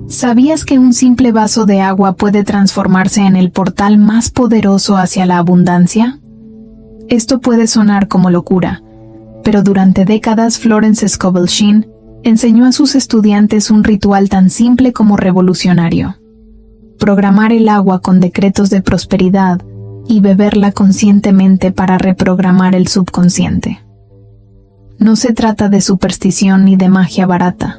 ¿Sabías que un simple vaso de agua puede transformarse en el portal más poderoso hacia la abundancia? Esto puede sonar como locura, pero durante décadas Florence Scovel Shinn enseñó a sus estudiantes un ritual tan simple como revolucionario: programar el agua con decretos de prosperidad y beberla conscientemente para reprogramar el subconsciente. No se trata de superstición ni de magia barata.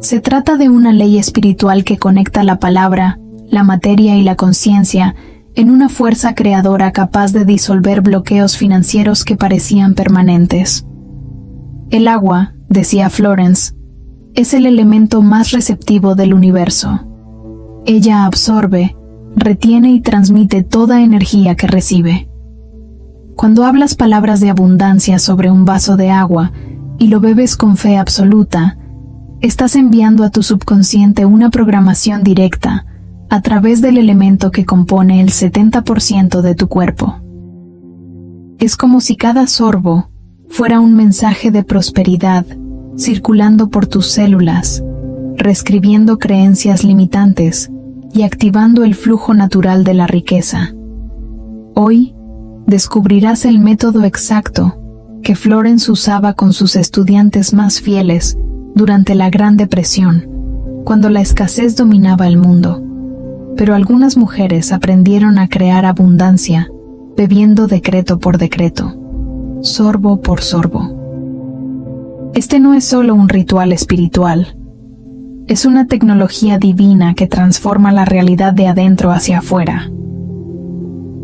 Se trata de una ley espiritual que conecta la palabra, la materia y la conciencia en una fuerza creadora capaz de disolver bloqueos financieros que parecían permanentes. El agua, decía Florence, es el elemento más receptivo del universo. Ella absorbe, retiene y transmite toda energía que recibe. Cuando hablas palabras de abundancia sobre un vaso de agua y lo bebes con fe absoluta, estás enviando a tu subconsciente una programación directa a través del elemento que compone el 70% de tu cuerpo. Es como si cada sorbo fuera un mensaje de prosperidad circulando por tus células, reescribiendo creencias limitantes y activando el flujo natural de la riqueza. Hoy descubrirás el método exacto que Florence usaba con sus estudiantes más fieles durante la Gran Depresión, cuando la escasez dominaba el mundo. Pero algunas mujeres aprendieron a crear abundancia bebiendo decreto por decreto, sorbo por sorbo. Este no es solo un ritual espiritual, es una tecnología divina que transforma la realidad de adentro hacia afuera.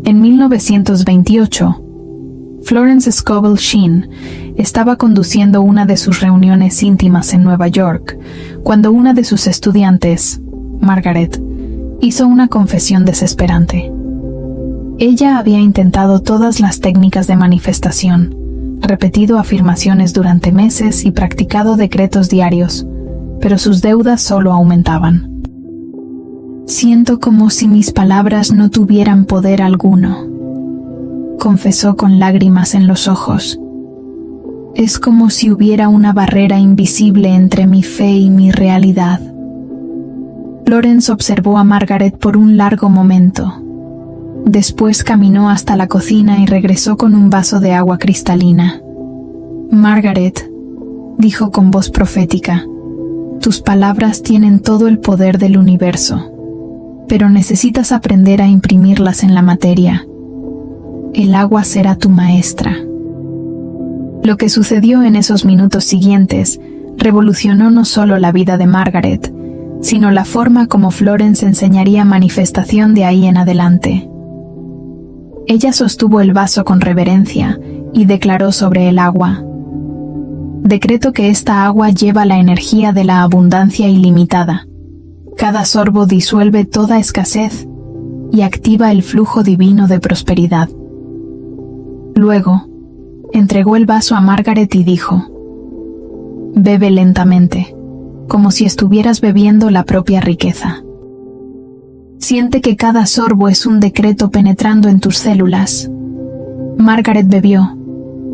En 1928, Florence Scovel Shinn estaba conduciendo una de sus reuniones íntimas en Nueva York, cuando una de sus estudiantes, Margaret, hizo una confesión desesperante. Ella había intentado todas las técnicas de manifestación, repetido afirmaciones durante meses y practicado decretos diarios, pero sus deudas solo aumentaban. «Siento como si mis palabras no tuvieran poder alguno», confesó con lágrimas en los ojos. «Es como si hubiera una barrera invisible entre mi fe y mi realidad». Florence observó a Margaret por un largo momento. Después caminó hasta la cocina y regresó con un vaso de agua cristalina. «Margaret», dijo con voz profética, «tus palabras tienen todo el poder del universo, pero necesitas aprender a imprimirlas en la materia. El agua será tu maestra». Lo que sucedió en esos minutos siguientes revolucionó no solo la vida de Margaret, sino la forma como Florence enseñaría manifestación de ahí en adelante. Ella sostuvo el vaso con reverencia y declaró sobre el agua: «Decreto que esta agua lleva la energía de la abundancia ilimitada. Cada sorbo disuelve toda escasez y activa el flujo divino de prosperidad». Luego, entregó el vaso a Margaret y dijo: «Bebe lentamente, como si estuvieras bebiendo la propia riqueza. Siente que cada sorbo es un decreto penetrando en tus células». Margaret bebió,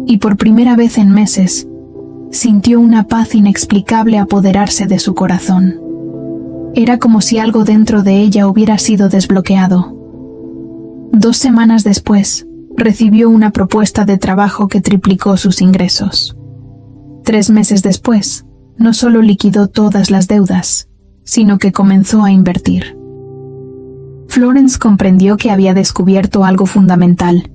y por primera vez en meses, sintió una paz inexplicable apoderarse de su corazón. Era como si algo dentro de ella hubiera sido desbloqueado. 2 semanas después, recibió una propuesta de trabajo que triplicó sus ingresos. 3 meses después, no solo liquidó todas las deudas, sino que comenzó a invertir. Florence comprendió que había descubierto algo fundamental.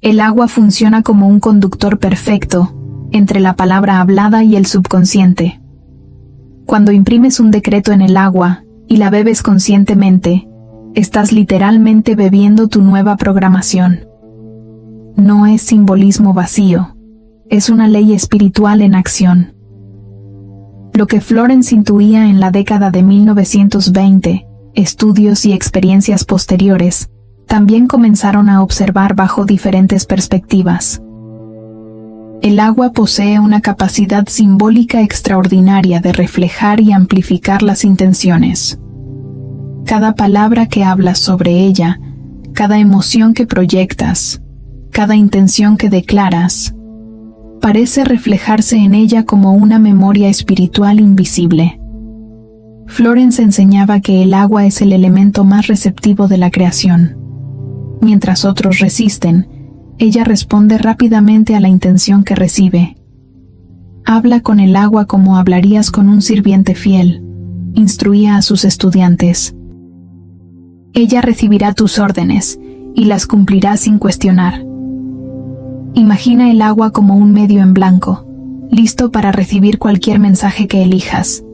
El agua funciona como un conductor perfecto entre la palabra hablada y el subconsciente. Cuando imprimes un decreto en el agua y la bebes conscientemente, estás literalmente bebiendo tu nueva programación. No es simbolismo vacío, es una ley espiritual en acción. Lo que Florence intuía en la década de 1920, estudios y experiencias posteriores, también comenzaron a observar bajo diferentes perspectivas. El agua posee una capacidad simbólica extraordinaria de reflejar y amplificar las intenciones. Cada palabra que hablas sobre ella, cada emoción que proyectas, cada intención que declaras, parece reflejarse en ella como una memoria espiritual invisible. Florence enseñaba que el agua es el elemento más receptivo de la creación. Mientras otros resisten, ella responde rápidamente a la intención que recibe. Habla con el agua como hablarías con un sirviente fiel, instruía a sus estudiantes. Ella recibirá tus órdenes y las cumplirá sin cuestionar. Imagina el agua como un medio en blanco, listo para recibir cualquier mensaje que elijas.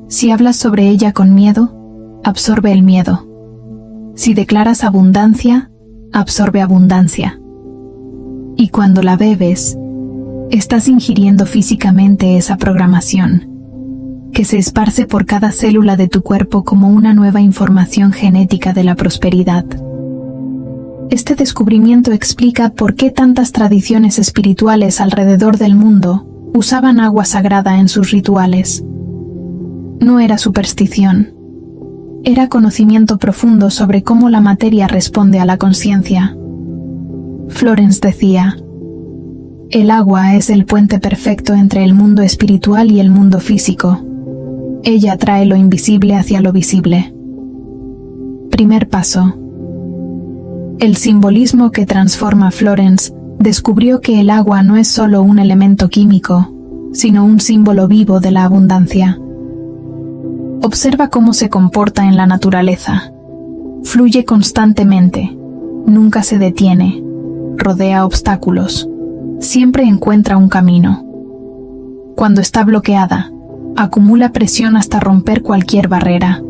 Si hablas sobre ella con miedo, absorbe el miedo. Si declaras abundancia, absorbe abundancia. Y cuando la bebes, estás ingiriendo físicamente esa programación, que se esparce por cada célula de tu cuerpo como una nueva información genética de la prosperidad. Este descubrimiento explica por qué tantas tradiciones espirituales alrededor del mundo usaban agua sagrada en sus rituales. No era superstición. Era conocimiento profundo sobre cómo la materia responde a la conciencia. Florence decía: el agua es el puente perfecto entre el mundo espiritual y el mundo físico. Ella trae lo invisible hacia lo visible. Primer paso. El simbolismo que transforma Florence descubrió que el agua no es solo un elemento químico, sino un símbolo vivo de la abundancia. Observa cómo se comporta en la naturaleza. Fluye constantemente, nunca se detiene, rodea obstáculos, siempre encuentra un camino. Cuando está bloqueada, acumula presión hasta romper cualquier barrera.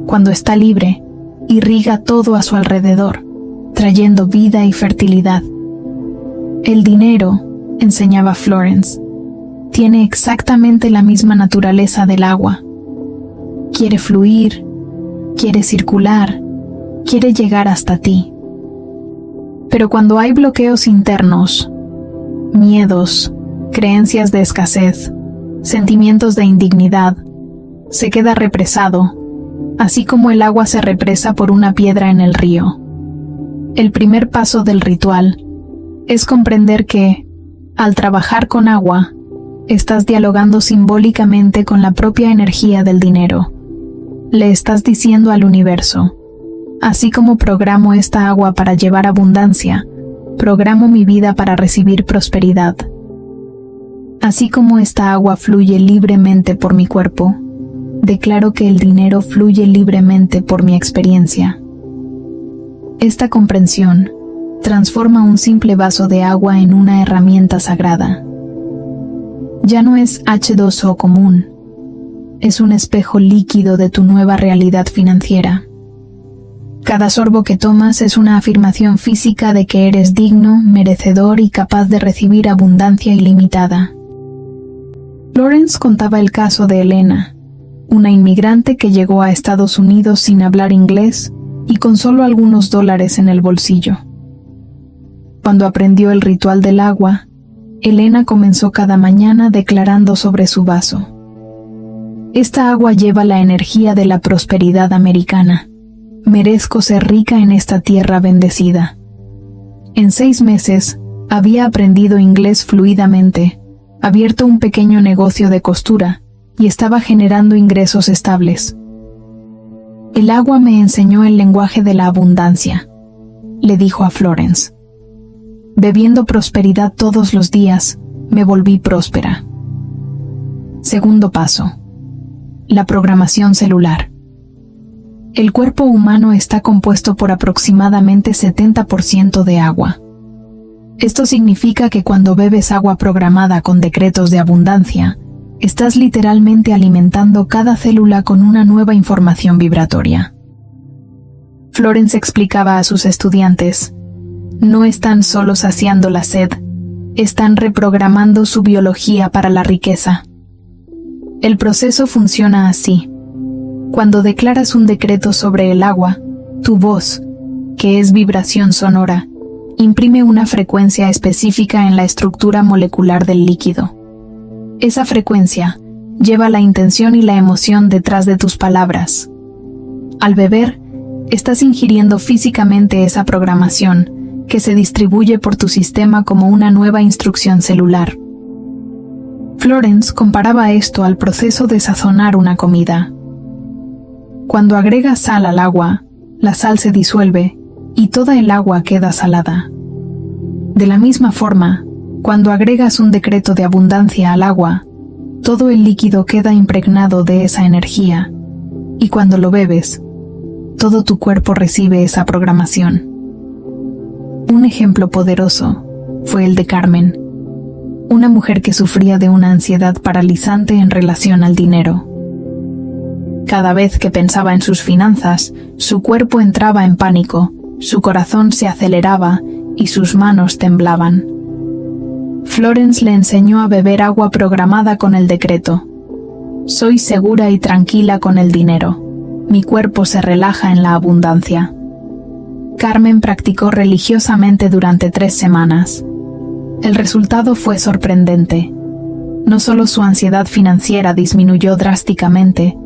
Cuando está libre, irriga todo a su alrededor, trayendo vida y fertilidad. El dinero, enseñaba Florence, tiene exactamente la misma naturaleza del agua. Quiere fluir, quiere circular, quiere llegar hasta ti. Pero cuando hay bloqueos internos, miedos, creencias de escasez, sentimientos de indignidad, se queda represado, así como el agua se represa por una piedra en el río. El primer paso del ritual es comprender que, al trabajar con agua, estás dialogando simbólicamente con la propia energía del dinero. Le estás diciendo al universo: así como programo esta agua para llevar abundancia, programo mi vida para recibir prosperidad. Así como esta agua fluye libremente por mi cuerpo, declaro que el dinero fluye libremente por mi experiencia. Esta comprensión transforma un simple vaso de agua en una herramienta sagrada. Ya no es H2O común, es un espejo líquido de tu nueva realidad financiera. Cada sorbo que tomas es una afirmación física de que eres digno, merecedor y capaz de recibir abundancia ilimitada. Florence contaba el caso de Elena, una inmigrante que llegó a Estados Unidos sin hablar inglés y con solo algunos dólares en el bolsillo. Cuando aprendió el ritual del agua, Elena comenzó cada mañana declarando sobre su vaso: esta agua lleva la energía de la prosperidad americana. Merezco ser rica en esta tierra bendecida. En 6 meses, había aprendido inglés fluidamente, abierto un pequeño negocio de costura y estaba generando ingresos estables. El agua me enseñó el lenguaje de la abundancia, le dijo a Florence. Bebiendo prosperidad todos los días, me volví próspera. Segundo paso. La programación celular. El cuerpo humano está compuesto por aproximadamente 70% de agua. Esto significa que cuando bebes agua programada con decretos de abundancia, estás literalmente alimentando cada célula con una nueva información vibratoria. Florence explicaba a sus estudiantes: no están solo saciando la sed, están reprogramando su biología para la riqueza. El proceso funciona así. Cuando declaras un decreto sobre el agua, tu voz, que es vibración sonora, imprime una frecuencia específica en la estructura molecular del líquido. Esa frecuencia lleva la intención y la emoción detrás de tus palabras. Al beber, estás ingiriendo físicamente esa programación, que se distribuye por tu sistema como una nueva instrucción celular. Florence comparaba esto al proceso de sazonar una comida. Cuando agregas sal al agua, la sal se disuelve y toda el agua queda salada. De la misma forma, cuando agregas un decreto de abundancia al agua, todo el líquido queda impregnado de esa energía, y cuando lo bebes, todo tu cuerpo recibe esa programación. Un ejemplo poderoso fue el de Carmen, una mujer que sufría de una ansiedad paralizante en relación al dinero. Cada vez que pensaba en sus finanzas, su cuerpo entraba en pánico, su corazón se aceleraba y sus manos temblaban. Florence le enseñó a beber agua programada con el decreto: soy segura y tranquila con el dinero. Mi cuerpo se relaja en la abundancia. Carmen practicó religiosamente durante 3 semanas. El resultado fue sorprendente. No solo su ansiedad financiera disminuyó drásticamente,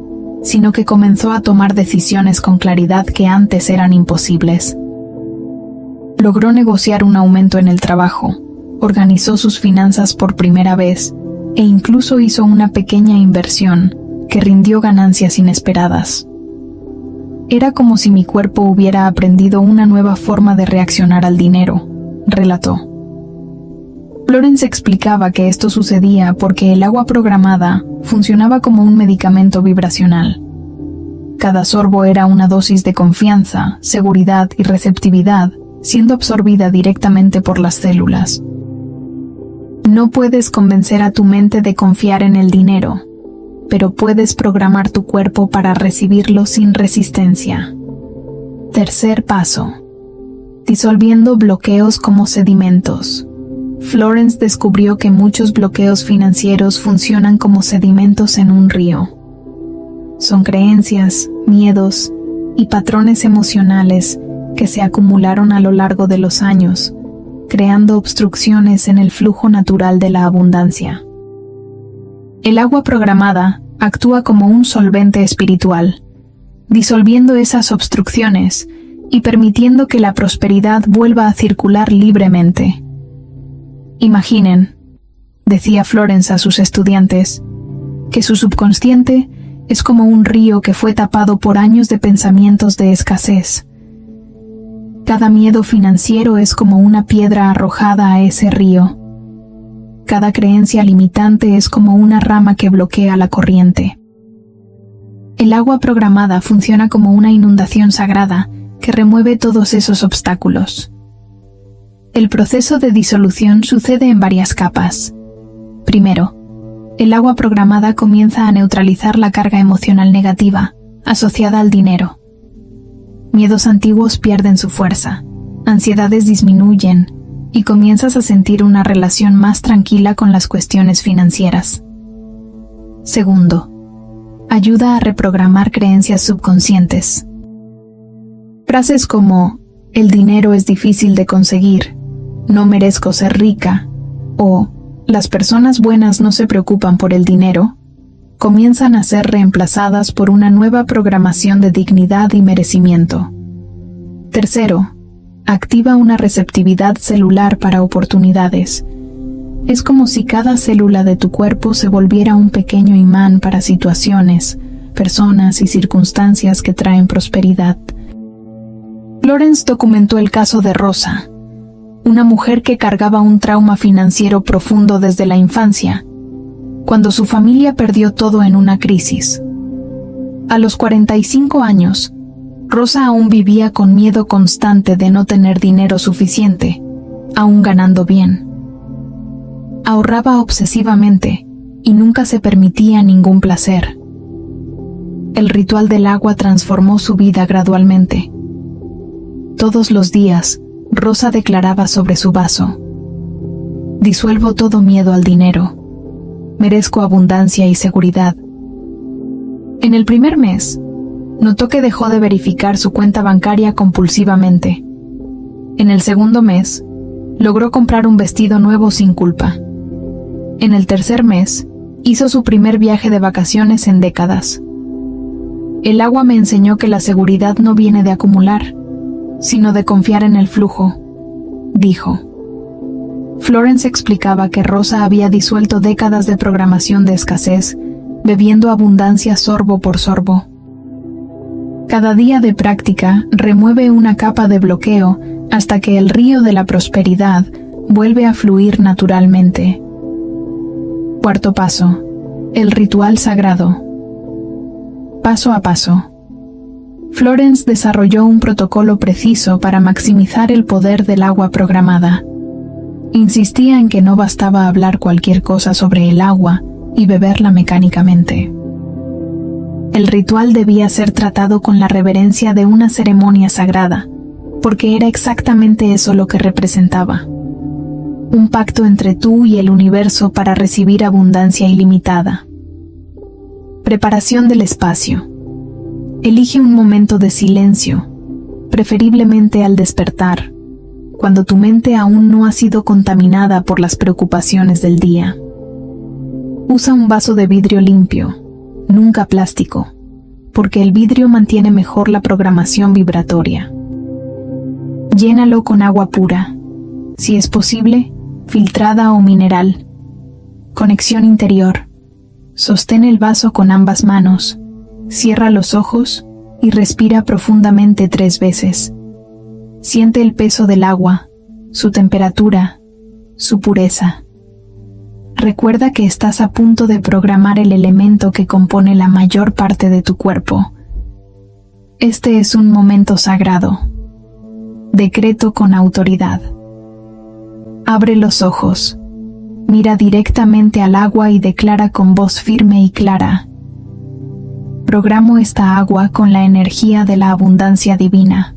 sino que comenzó a tomar decisiones con claridad que antes eran imposibles. Logró negociar un aumento en el trabajo, organizó sus finanzas por primera vez e incluso hizo una pequeña inversión que rindió ganancias inesperadas. Era como si mi cuerpo hubiera aprendido una nueva forma de reaccionar al dinero, relató. Florence explicaba que esto sucedía porque el agua programada funcionaba como un medicamento vibracional. Cada sorbo era una dosis de confianza, seguridad y receptividad, siendo absorbida directamente por las células. No puedes convencer a tu mente de confiar en el dinero, pero puedes programar tu cuerpo para recibirlo sin resistencia. Tercer paso: disolviendo bloqueos como sedimentos. Florence descubrió que muchos bloqueos financieros funcionan como sedimentos en un río. Son creencias, miedos y patrones emocionales que se acumularon a lo largo de los años, creando obstrucciones en el flujo natural de la abundancia. El agua programada actúa como un solvente espiritual, disolviendo esas obstrucciones y permitiendo que la prosperidad vuelva a circular libremente. Imaginen, decía Florence a sus estudiantes, que su subconsciente es como un río que fue tapado por años de pensamientos de escasez. Cada miedo financiero es como una piedra arrojada a ese río. Cada creencia limitante es como una rama que bloquea la corriente. El agua programada funciona como una inundación sagrada que remueve todos esos obstáculos. El proceso de disolución sucede en varias capas. Primero, el agua programada comienza a neutralizar la carga emocional negativa asociada al dinero. Miedos antiguos pierden su fuerza, ansiedades disminuyen y comienzas a sentir una relación más tranquila con las cuestiones financieras. Segundo, ayuda a reprogramar creencias subconscientes. Frases como "el dinero es difícil de conseguir", "no merezco ser rica" o "las personas buenas no se preocupan por el dinero" comienzan a ser reemplazadas por una nueva programación de dignidad y merecimiento. Tercero, activa una receptividad celular para oportunidades. Es como si cada célula de tu cuerpo se volviera un pequeño imán para situaciones, personas y circunstancias que traen prosperidad. Florence documentó el caso de Rosa, una mujer que cargaba un trauma financiero profundo desde la infancia, cuando su familia perdió todo en una crisis. A los 45 años, Rosa aún vivía con miedo constante de no tener dinero suficiente, aún ganando bien. Ahorraba obsesivamente y nunca se permitía ningún placer. El ritual del agua transformó su vida gradualmente. Todos los días, Rosa declaraba sobre su vaso: "Disuelvo todo miedo al dinero. Merezco abundancia y seguridad". En el primer mes, notó que dejó de verificar su cuenta bancaria compulsivamente. En el segundo mes, logró comprar un vestido nuevo sin culpa. En el tercer mes, hizo su primer viaje de vacaciones en décadas. El agua me enseñó que la seguridad no viene de acumular, sino de confiar en el flujo, dijo. Florence explicaba que Rosa había disuelto décadas de programación de escasez, bebiendo abundancia sorbo por sorbo. Cada día de práctica remueve una capa de bloqueo hasta que el río de la prosperidad vuelve a fluir naturalmente. Cuarto paso: el ritual sagrado. Paso a paso. Florence desarrolló un protocolo preciso para maximizar el poder del agua programada. Insistía en que no bastaba hablar cualquier cosa sobre el agua y beberla mecánicamente. El ritual debía ser tratado con la reverencia de una ceremonia sagrada, porque era exactamente eso lo que representaba. Un pacto entre tú y el universo para recibir abundancia ilimitada. Preparación del espacio. Elige un momento de silencio, preferiblemente al despertar, cuando tu mente aún no ha sido contaminada por las preocupaciones del día. Usa un vaso de vidrio limpio, nunca plástico, porque el vidrio mantiene mejor la programación vibratoria. Llénalo con agua pura, si es posible, filtrada o mineral. Conexión interior. Sostén el vaso con ambas manos, cierra los ojos y respira profundamente 3 veces. Siente el peso del agua, su temperatura, su pureza. Recuerda que estás a punto de programar el elemento que compone la mayor parte de tu cuerpo. Este es un momento sagrado. Decreto con autoridad. Abre los ojos. Mira directamente al agua y declara con voz firme y clara: programo esta agua con la energía de la abundancia divina.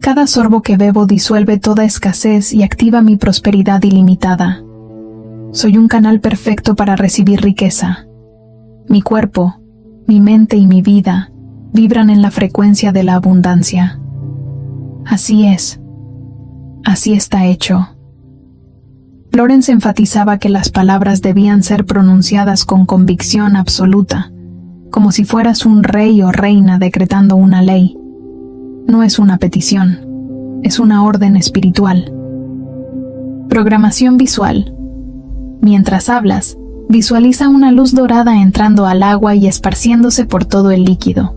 Cada sorbo que bebo disuelve toda escasez y activa mi prosperidad ilimitada. Soy un canal perfecto para recibir riqueza. Mi cuerpo, mi mente y mi vida vibran en la frecuencia de la abundancia. Así es. Así está hecho. Florence enfatizaba que las palabras debían ser pronunciadas con convicción absoluta, como si fueras un rey o reina decretando una ley. No es una petición, es una orden espiritual. Programación visual. Mientras hablas, visualiza una luz dorada entrando al agua y esparciéndose por todo el líquido.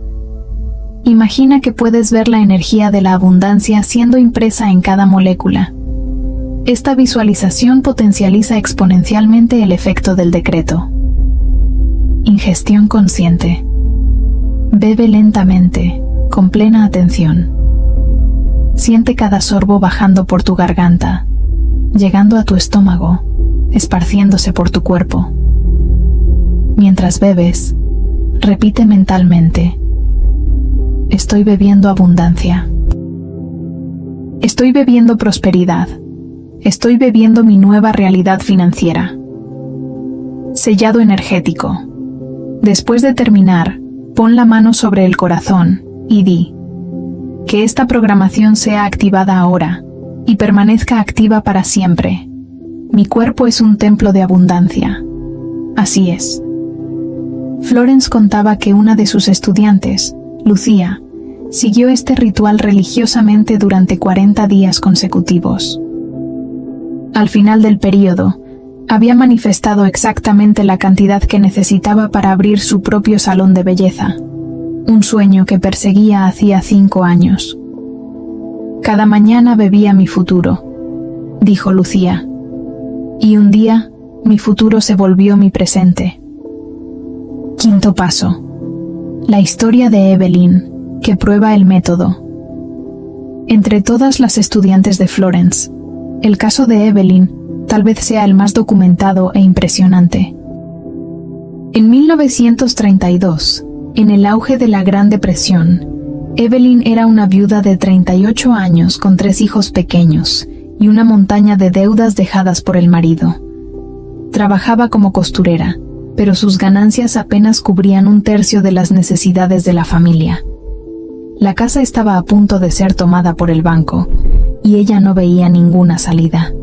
Imagina que puedes ver la energía de la abundancia siendo impresa en cada molécula. Esta visualización potencializa exponencialmente el efecto del decreto. Ingestión consciente. Bebe lentamente, con plena atención. Siente cada sorbo bajando por tu garganta, llegando a tu estómago, esparciéndose por tu cuerpo. Mientras bebes, repite mentalmente: estoy bebiendo abundancia. Estoy bebiendo prosperidad. Estoy bebiendo mi nueva realidad financiera. Sellado energético. Después de terminar, pon la mano sobre el corazón y di: que esta programación sea activada ahora y permanezca activa para siempre. Mi cuerpo es un templo de abundancia. Así es. Florence contaba que una de sus estudiantes, Lucía, siguió este ritual religiosamente durante 40 días consecutivos. Al final del período, había manifestado exactamente la cantidad que necesitaba para abrir su propio salón de belleza, un sueño que perseguía hacía 5 años. Cada mañana bebía mi futuro, dijo Lucía, y un día mi futuro se volvió mi presente. Quinto paso. La historia de Evelyn, que prueba el método. Entre todas las estudiantes de Florence, el caso de Evelyn tal vez sea el más documentado e impresionante. En 1932, en el auge de la Gran Depresión, Evelyn era una viuda de 38 años con 3 hijos pequeños y una montaña de deudas dejadas por el marido. Trabajaba como costurera, pero sus ganancias apenas cubrían 1/3 de las necesidades de la familia. La casa estaba a punto de ser tomada por el banco, y ella no veía ninguna salida.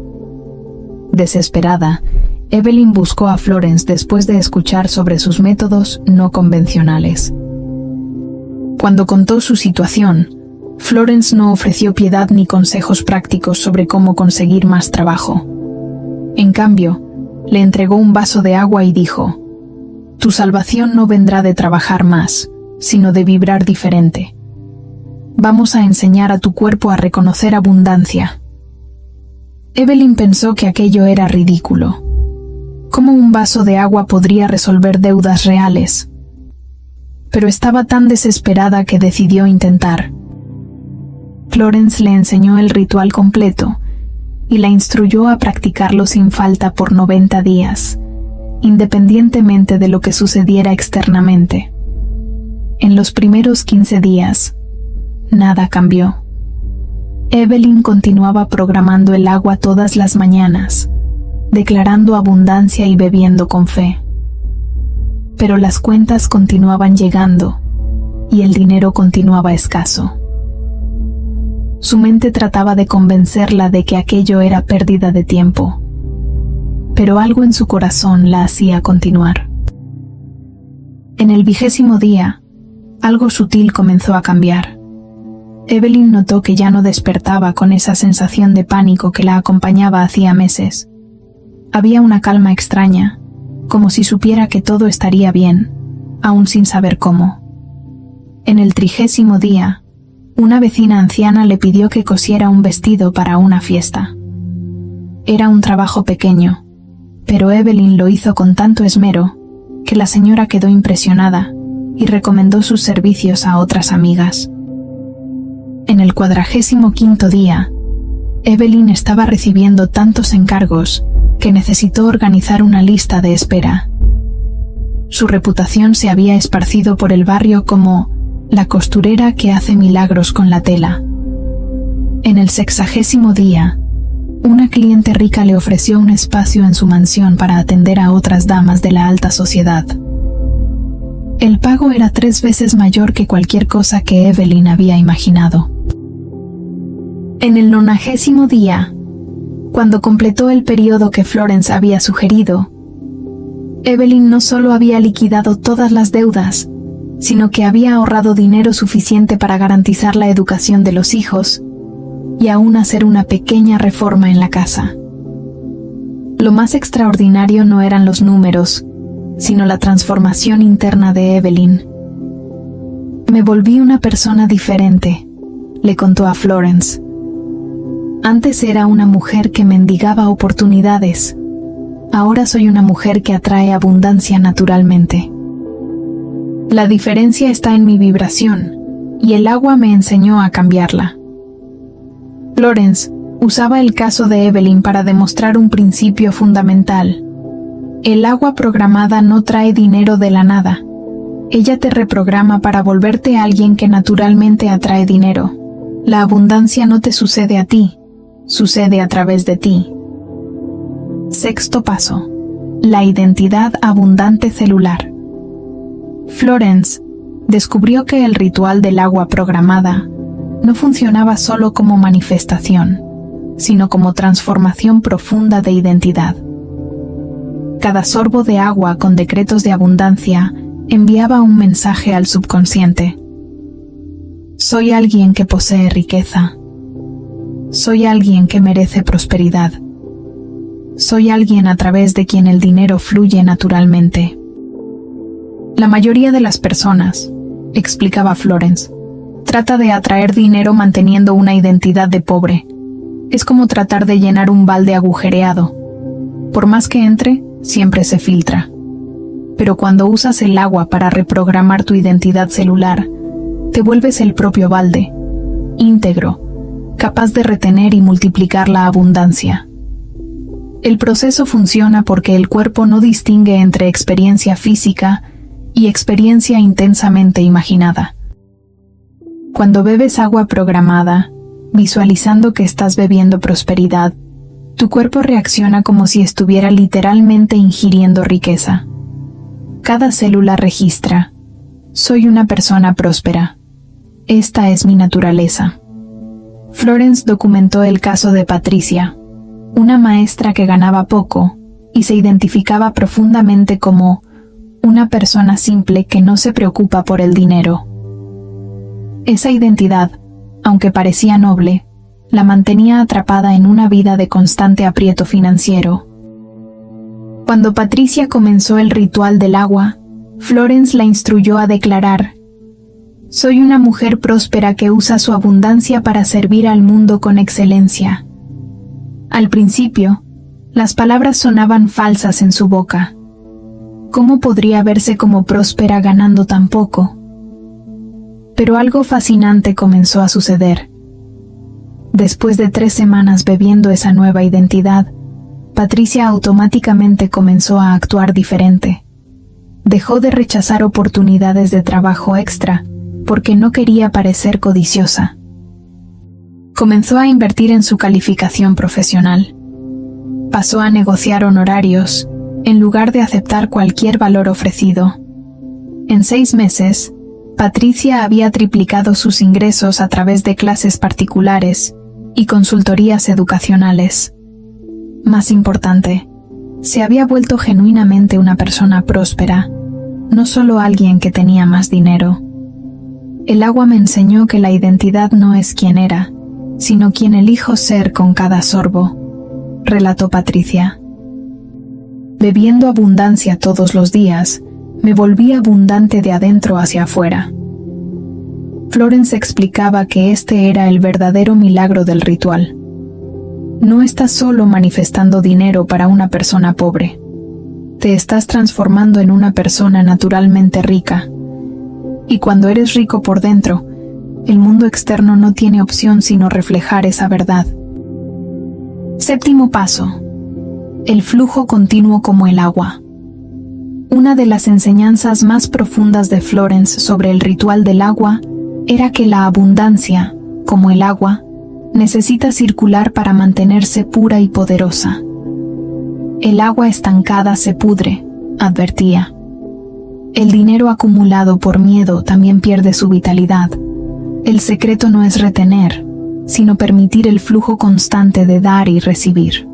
Desesperada, Evelyn buscó a Florence después de escuchar sobre sus métodos no convencionales. Cuando contó su situación, Florence no ofreció piedad ni consejos prácticos sobre cómo conseguir más trabajo. En cambio, le entregó un vaso de agua y dijo: «Tu salvación no vendrá de trabajar más, sino de vibrar diferente. Vamos a enseñar a tu cuerpo a reconocer abundancia». Evelyn pensó que aquello era ridículo. ¿Cómo un vaso de agua podría resolver deudas reales? Pero estaba tan desesperada que decidió intentar. Florence le enseñó el ritual completo y la instruyó a practicarlo sin falta por 90 días, independientemente de lo que sucediera externamente. En los primeros 15 días, nada cambió. Evelyn continuaba programando el agua todas las mañanas, declarando abundancia y bebiendo con fe. Pero las cuentas continuaban llegando y el dinero continuaba escaso. Su mente trataba de convencerla de que aquello era pérdida de tiempo, pero algo en su corazón la hacía continuar. En el 20º día, algo sutil comenzó a cambiar. Evelyn notó que ya no despertaba con esa sensación de pánico que la acompañaba hacía meses. Había una calma extraña, como si supiera que todo estaría bien, aún sin saber cómo. En el 30º día, una vecina anciana le pidió que cosiera un vestido para una fiesta. Era un trabajo pequeño, pero Evelyn lo hizo con tanto esmero que la señora quedó impresionada y recomendó sus servicios a otras amigas. En el 45º día, Evelyn estaba recibiendo tantos encargos que necesitó organizar una lista de espera. Su reputación se había esparcido por el barrio como la costurera que hace milagros con la tela. En el 60º día, una cliente rica le ofreció un espacio en su mansión para atender a otras damas de la alta sociedad. El pago era 3 veces mayor que cualquier cosa que Evelyn había imaginado. En el 90º día, cuando completó el periodo que Florence había sugerido, Evelyn no solo había liquidado todas las deudas, sino que había ahorrado dinero suficiente para garantizar la educación de los hijos y aún hacer una pequeña reforma en la casa. Lo más extraordinario no eran los números, sino la transformación interna de Evelyn. «Me volví una persona diferente», le contó a Florence. «Antes era una mujer que mendigaba oportunidades. Ahora soy una mujer que atrae abundancia naturalmente. La diferencia está en mi vibración, y el agua me enseñó a cambiarla». Florence usaba el caso de Evelyn para demostrar un principio fundamental. El agua programada no trae dinero de la nada. Ella te reprograma para volverte alguien que naturalmente atrae dinero. La abundancia no te sucede a ti, sucede a través de ti. 6º paso: la identidad abundante celular. Florence descubrió que el ritual del agua programada no funcionaba solo como manifestación, sino como transformación profunda de identidad. Cada sorbo de agua con decretos de abundancia enviaba un mensaje al subconsciente. Soy alguien que posee riqueza. Soy alguien que merece prosperidad. Soy alguien a través de quien el dinero fluye naturalmente. La mayoría de las personas, explicaba Florence, trata de atraer dinero manteniendo una identidad de pobre. Es como tratar de llenar un balde agujereado. Por más que entre, siempre se filtra. Pero cuando usas el agua para reprogramar tu identidad celular, te vuelves el propio balde, íntegro, capaz de retener y multiplicar la abundancia. El proceso funciona porque el cuerpo no distingue entre experiencia física y experiencia intensamente imaginada. Cuando bebes agua programada, visualizando que estás bebiendo prosperidad, tu cuerpo reacciona como si estuviera literalmente ingiriendo riqueza. Cada célula registra: soy una persona próspera. Esta es mi naturaleza. Florence documentó el caso de Patricia, una maestra que ganaba poco y se identificaba profundamente como una persona simple que no se preocupa por el dinero. Esa identidad, aunque parecía noble, la mantenía atrapada en una vida de constante aprieto financiero, Cuando Patricia comenzó el ritual del agua, Florence la instruyó a declarar: «Soy una mujer próspera que usa su abundancia para servir al mundo con excelencia». Al principio, las palabras sonaban falsas en su boca. ¿Cómo podría verse como próspera ganando tan poco? Pero algo fascinante comenzó a suceder. Después de 3 semanas bebiendo esa nueva identidad, Patricia automáticamente comenzó a actuar diferente. Dejó de rechazar oportunidades de trabajo extra porque no quería parecer codiciosa. Comenzó a invertir en su calificación profesional. Pasó a negociar honorarios en lugar de aceptar cualquier valor ofrecido. En 6 meses, Patricia había triplicado sus ingresos a través de clases particulares y consultorías educacionales. Más importante, se había vuelto genuinamente una persona próspera, no solo alguien que tenía más dinero. El agua me enseñó que la identidad no es quién era, sino quien elijo ser con cada sorbo, relató Patricia. Bebiendo abundancia todos los días, me volví abundante de adentro hacia afuera. Florence explicaba que este era el verdadero milagro del ritual. No estás solo manifestando dinero para una persona pobre. Te estás transformando en una persona naturalmente rica. Y cuando eres rico por dentro, el mundo externo no tiene opción sino reflejar esa verdad. 7º paso. El flujo continuo como el agua. Una de las enseñanzas más profundas de Florence sobre el ritual del agua era que la abundancia, como el agua, necesita circular para mantenerse pura y poderosa. El agua estancada se pudre, advertía. El dinero acumulado por miedo también pierde su vitalidad. El secreto no es retener, sino permitir el flujo constante de dar y recibir.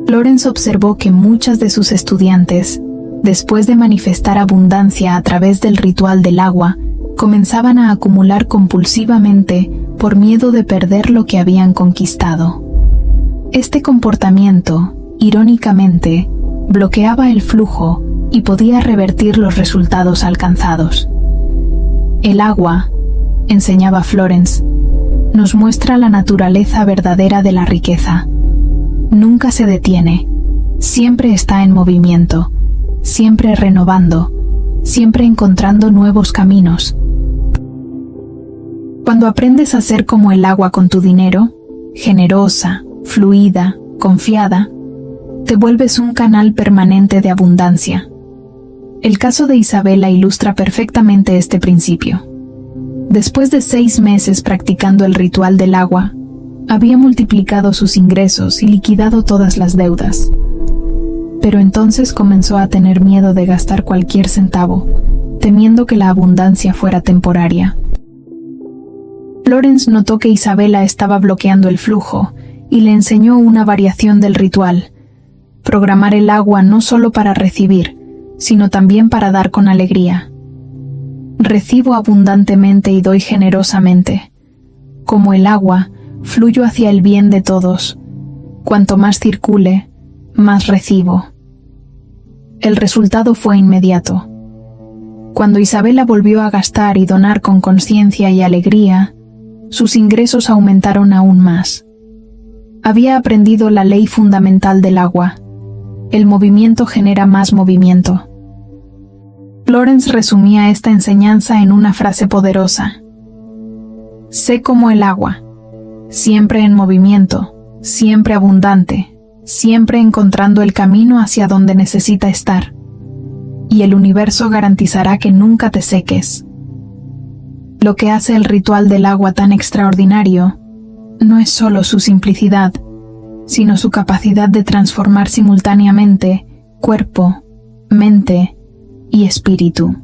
Florence observó que muchas de sus estudiantes, después de manifestar abundancia a través del ritual del agua, comenzaban a acumular compulsivamente por miedo de perder lo que habían conquistado. Este comportamiento, irónicamente, bloqueaba el flujo y podía revertir los resultados alcanzados. El agua, enseñaba Florence, nos muestra la naturaleza verdadera de la riqueza. Nunca se detiene, siempre está en movimiento, siempre renovando, siempre encontrando nuevos caminos. Cuando aprendes a ser como el agua con tu dinero, generosa, fluida, confiada, te vuelves un canal permanente de abundancia. El caso de Isabela ilustra perfectamente este principio. Después de 6 meses practicando el ritual del agua, había multiplicado sus ingresos y liquidado todas las deudas. Pero entonces comenzó a tener miedo de gastar cualquier centavo, temiendo que la abundancia fuera temporaria. Florence notó que Isabela estaba bloqueando el flujo y le enseñó una variación del ritual: programar el agua no solo para recibir, sino también para dar con alegría. Recibo abundantemente y doy generosamente. Como el agua, fluyo hacia el bien de todos. Cuanto más circule, más recibo. El resultado fue inmediato. Cuando Isabela volvió a gastar y donar con conciencia y alegría, sus ingresos aumentaron aún más. Había aprendido la ley fundamental del agua: el movimiento genera más movimiento. Florence resumía esta enseñanza en una frase poderosa: sé como el agua, siempre en movimiento, siempre abundante, siempre encontrando el camino hacia donde necesita estar. Y el universo garantizará que nunca te seques. Lo que hace el ritual del agua tan extraordinario no es solo su simplicidad, sino su capacidad de transformar simultáneamente cuerpo, mente y espíritu.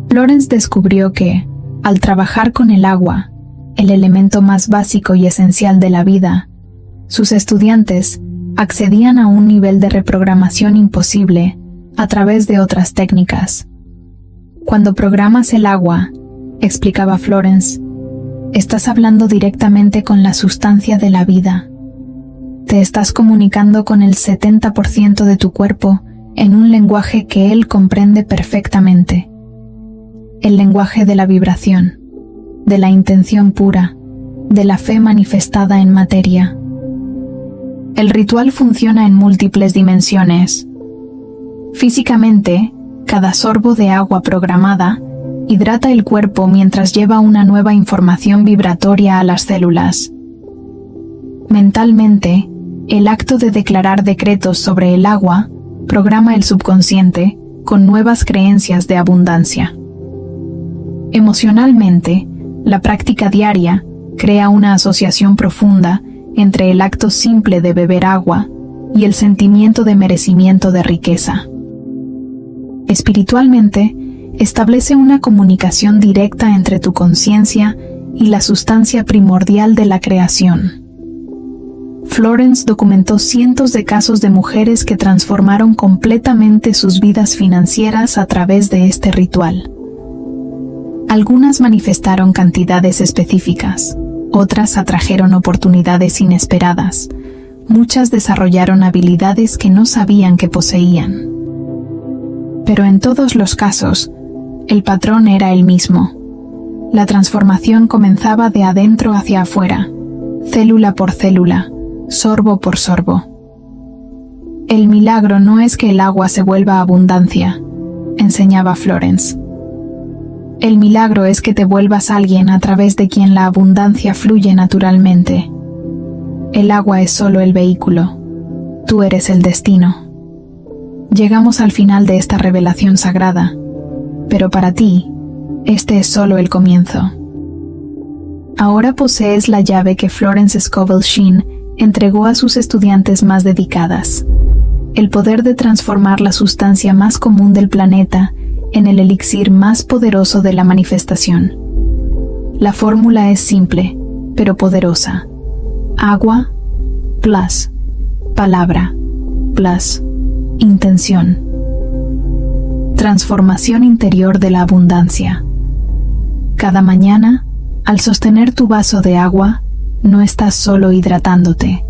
Florence descubrió que, al trabajar con el agua, el elemento más básico y esencial de la vida, sus estudiantes accedían a un nivel de reprogramación imposible a través de otras técnicas. Cuando programas el agua, explicaba Florence, estás hablando directamente con la sustancia de la vida. Te estás comunicando con el 70% de tu cuerpo en un lenguaje que él comprende perfectamente. El lenguaje de la vibración, de la intención pura, de la fe manifestada en materia. El ritual funciona en múltiples dimensiones. Físicamente, cada sorbo de agua programada hidrata el cuerpo mientras lleva una nueva información vibratoria a las células. Mentalmente, el acto de declarar decretos sobre el agua programa el subconsciente con nuevas creencias de abundancia. Emocionalmente, la práctica diaria crea una asociación profunda entre el acto simple de beber agua y el sentimiento de merecimiento de riqueza. Espiritualmente, establece una comunicación directa entre tu conciencia y la sustancia primordial de la creación. Florence documentó cientos de casos de mujeres que transformaron completamente sus vidas financieras a través de este ritual. Algunas manifestaron cantidades específicas, otras atrajeron oportunidades inesperadas, muchas desarrollaron habilidades que no sabían que poseían. Pero en todos los casos, el patrón era el mismo. La transformación comenzaba de adentro hacia afuera, célula por célula, sorbo por sorbo. El milagro no es que el agua se vuelva abundancia, enseñaba Florence. El milagro es que te vuelvas alguien a través de quien la abundancia fluye naturalmente. El agua es solo el vehículo. Tú eres el destino. Llegamos al final de esta revelación sagrada, pero para ti, este es solo el comienzo. Ahora posees la llave que Florence Scovel Shinn entregó a sus estudiantes más dedicadas: el poder de transformar la sustancia más común del planeta en el elixir más poderoso de la manifestación. La fórmula es simple, pero poderosa. Agua, plus, palabra, plus, intención. Transformación interior de la abundancia. Cada mañana, al sostener tu vaso de agua, no estás solo hidratándote.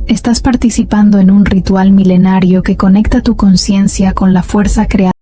Estás participando en un ritual milenario que conecta tu conciencia con la fuerza creadora